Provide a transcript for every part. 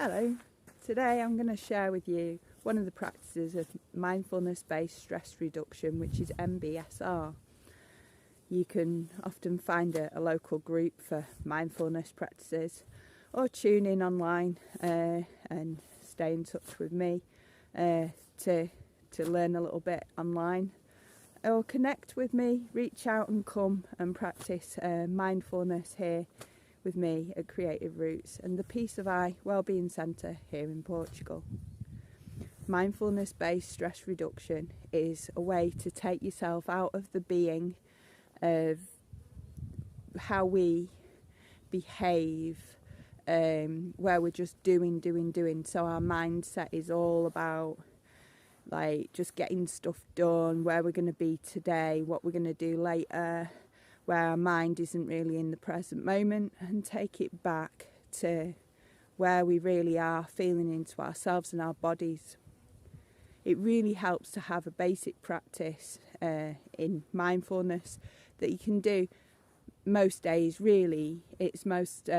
Hello, today I'm going to share with you one of the practices of mindfulness-based stress reduction, which is MBSR. You can often find a local group for mindfulness practices or tune in online and stay in touch with me to learn a little bit online, or connect with me, reach out and come and practice mindfulness here with me at Creative Roots and the Peace of Eye Wellbeing Centre here in Portugal. Mindfulness-based stress reduction is a way to take yourself out of the being of how we behave, where we're just doing. So our mindset is all about like just getting stuff done, where we're going to be today, what we're going to do later, where our mind isn't really in the present moment, and take it back to where we really are, feeling into ourselves and our bodies. It really helps to have a basic practice in mindfulness that you can do most days. Really, it's most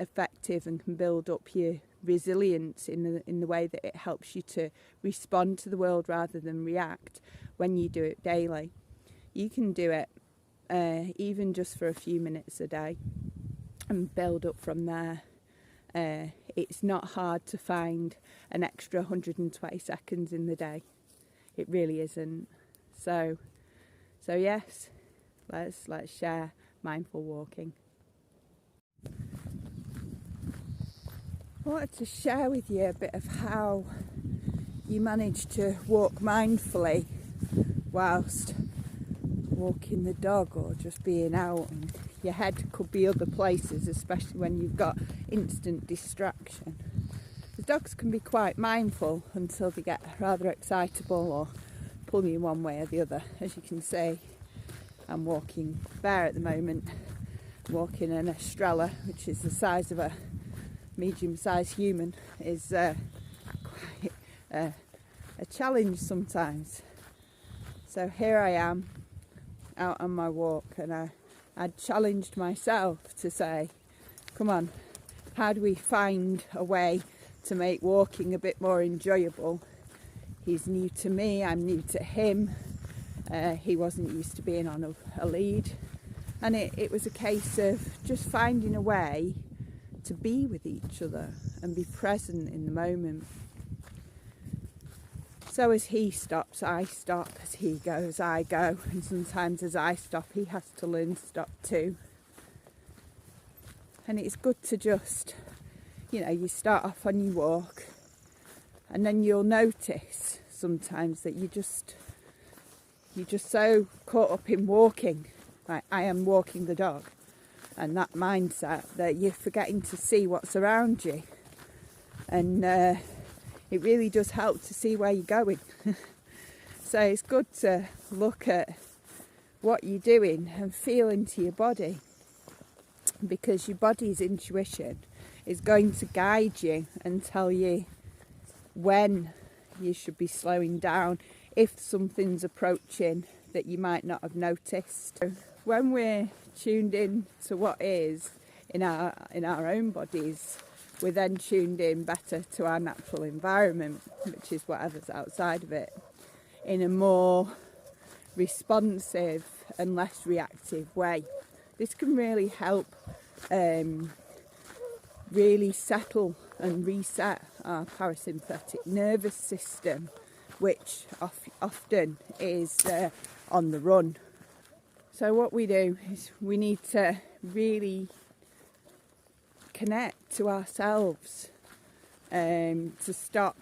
effective and can build up your resilience in the way that it helps you to respond to the world rather than react when you do it daily. You can do it even just for a few minutes a day and build up from there. It's not hard to find an extra 120 seconds in the day. It really isn't. So yes, let's share mindful walking. I wanted to share with you a bit of how you manage to walk mindfully whilst walking the dog or just being out, and your head could be other places, especially when you've got instant distraction. The dogs can be quite mindful until they get rather excitable or pull you one way or the other. As you can see, I'm walking Bear at the moment, walking an Estrella, which is the size of a medium-sized human, is quite a challenge sometimes. So here I am out on my walk, and I'd challenged myself to say, come on, how do we find a way to make walking a bit more enjoyable? He's new to me, I'm new to him. He wasn't used to being on a lead, and it was a case of just finding a way to be with each other and be present in the moment. So as he stops, I stop. As he goes, I go. And sometimes as I stop, he has to learn to stop too. And it's good to just, you start off on your walk, and then you'll notice sometimes that you're just so caught up in walking, like I am walking the dog, and that mindset, that you're forgetting to see what's around you. And it really does help to see where you're going. So it's good to look at what you're doing and feel into your body, because your body's intuition is going to guide you and tell you when you should be slowing down, if something's approaching that you might not have noticed. When we're tuned in to what is in our own bodies, we're then tuned in better to our natural environment, which is whatever's outside of it, in a more responsive and less reactive way. This can really help really settle and reset our parasympathetic nervous system, which often is on the run. So what we do is we need to really connect to ourselves to stop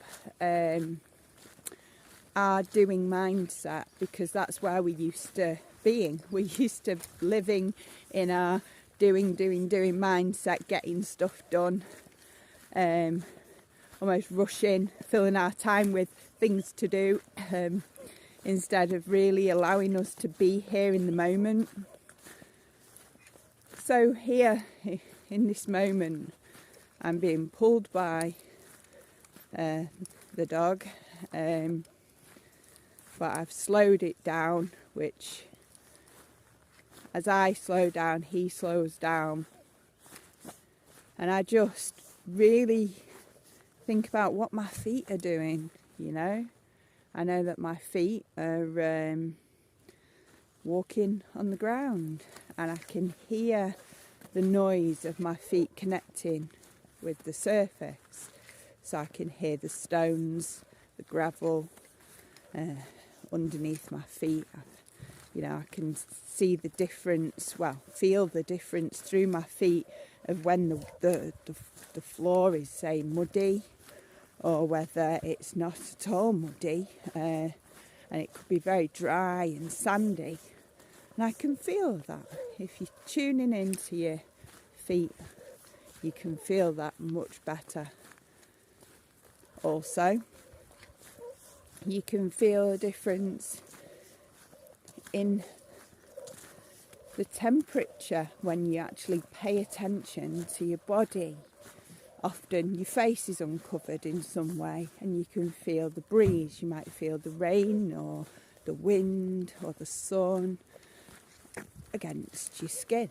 our doing mindset, because that's where we used to being. We used to living in our doing mindset, getting stuff done, almost rushing, filling our time with things to do, instead of really allowing us to be here in the moment. So here in this moment, I'm being pulled by the dog, but I've slowed it down, which as I slow down, he slows down. And I just really think about what my feet are doing, you know. I know that my feet are walking on the ground, and I can hear the noise of my feet connecting with the surface. So I can hear the stones, the gravel underneath my feet. I can see the difference, feel the difference through my feet of when the floor is, say, muddy, or whether it's not at all muddy, and it could be very dry and sandy. And I can feel that. If you're tuning into your feet, you can feel that much better. Also, you can feel a difference in the temperature when you actually pay attention to your body. Often your face is uncovered in some way, and you can feel the breeze. You might feel the rain or the wind or the sun against your skin.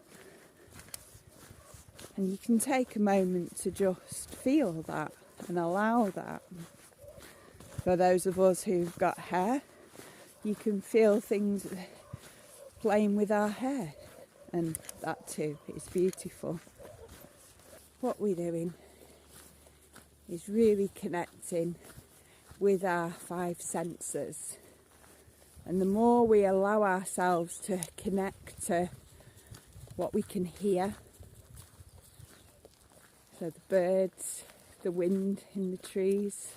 And you can take a moment to just feel that and allow that. For those of us who've got hair, you can feel things playing with our hair, and that too is beautiful. What we're doing is really connecting with our 5 senses. And the more we allow ourselves to connect to what we can hear, so the birds, the wind in the trees,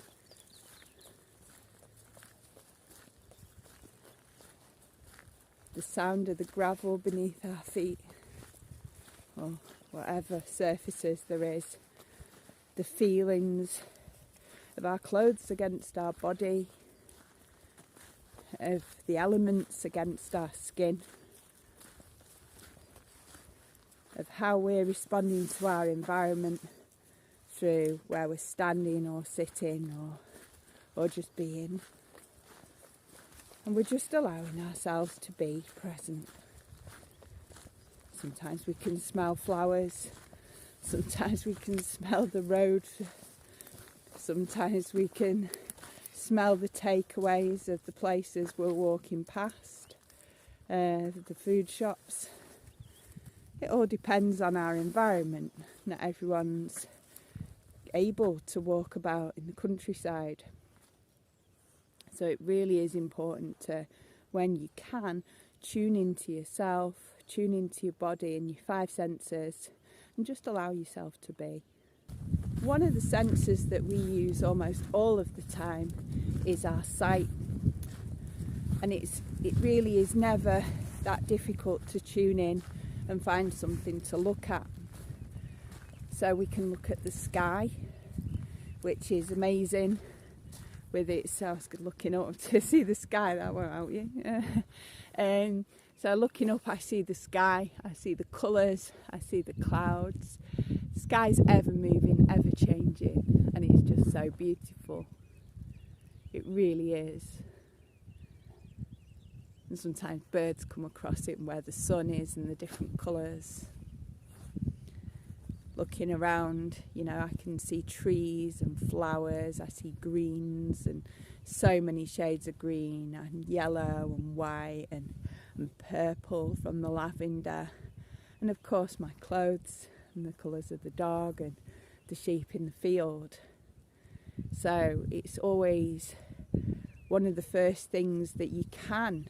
the sound of the gravel beneath our feet, or whatever surfaces there is, the feelings of our clothes against our body, of the elements against our skin, of how we're responding to our environment through where we're standing or sitting or just being. And we're just allowing ourselves to be present. Sometimes we can smell flowers, sometimes we can smell the road, sometimes we can smell the takeaways of the places we're walking past, the food shops. It all depends on our environment. Not everyone's able to walk about in the countryside. So it really is important to, when you can, tune into yourself, tune into your body and your 5 senses, and just allow yourself to be. One of the senses that we use almost all of the time is our sight. And it really is never that difficult to tune in and find something to look at. So we can look at the sky, which is amazing. With it, so I was looking up to see the sky, that won't help you. So looking up, I see the sky, I see the colours, I see the clouds. The sky's ever moving, ever changing, and it's just so beautiful. It really is. And sometimes birds come across it, and where the sun is and the different colours. Looking around, I can see trees and flowers, I see greens and so many shades of green and yellow and white and purple from the lavender. And of course my clothes and the colours of the dog and the sheep in the field. So it's always one of the first things that you can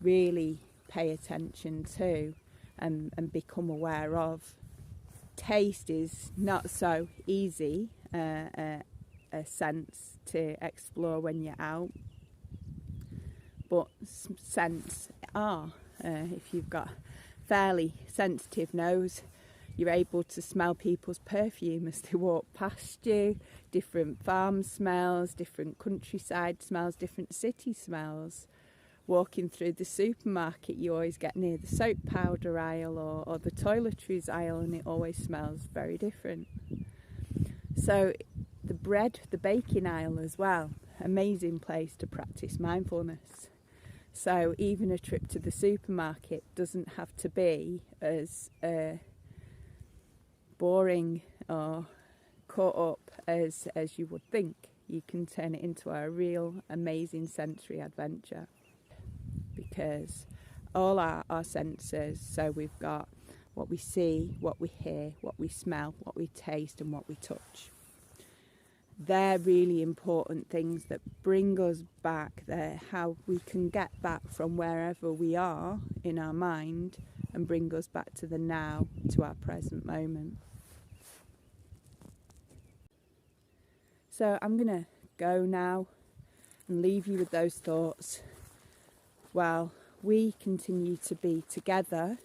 really pay attention to and become aware of. Taste is not so easy a sense to explore when you're out, but scents are. If you've got fairly sensitive nose, you're able to smell people's perfume as they walk past you, different farm smells, different countryside smells, different city smells. Walking through the supermarket, you always get near the soap powder aisle or the toiletries aisle, and it always smells very different. So the baking aisle as well, amazing place to practice mindfulness. So even a trip to the supermarket doesn't have to be as boring or caught up as you would think. You can turn it into a real amazing sensory adventure, because all our senses, so we've got what we see, what we hear, what we smell, what we taste and what we touch. They're really important things that bring us back. They're how we can get back from wherever we are in our mind and bring us back to the now, to our present moment. So I'm going to go now and leave you with those thoughts while we continue to be together,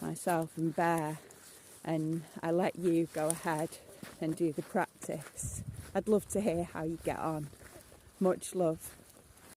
myself and Bear, and I let you go ahead and do the practice. I'd love to hear how you get on. Much love.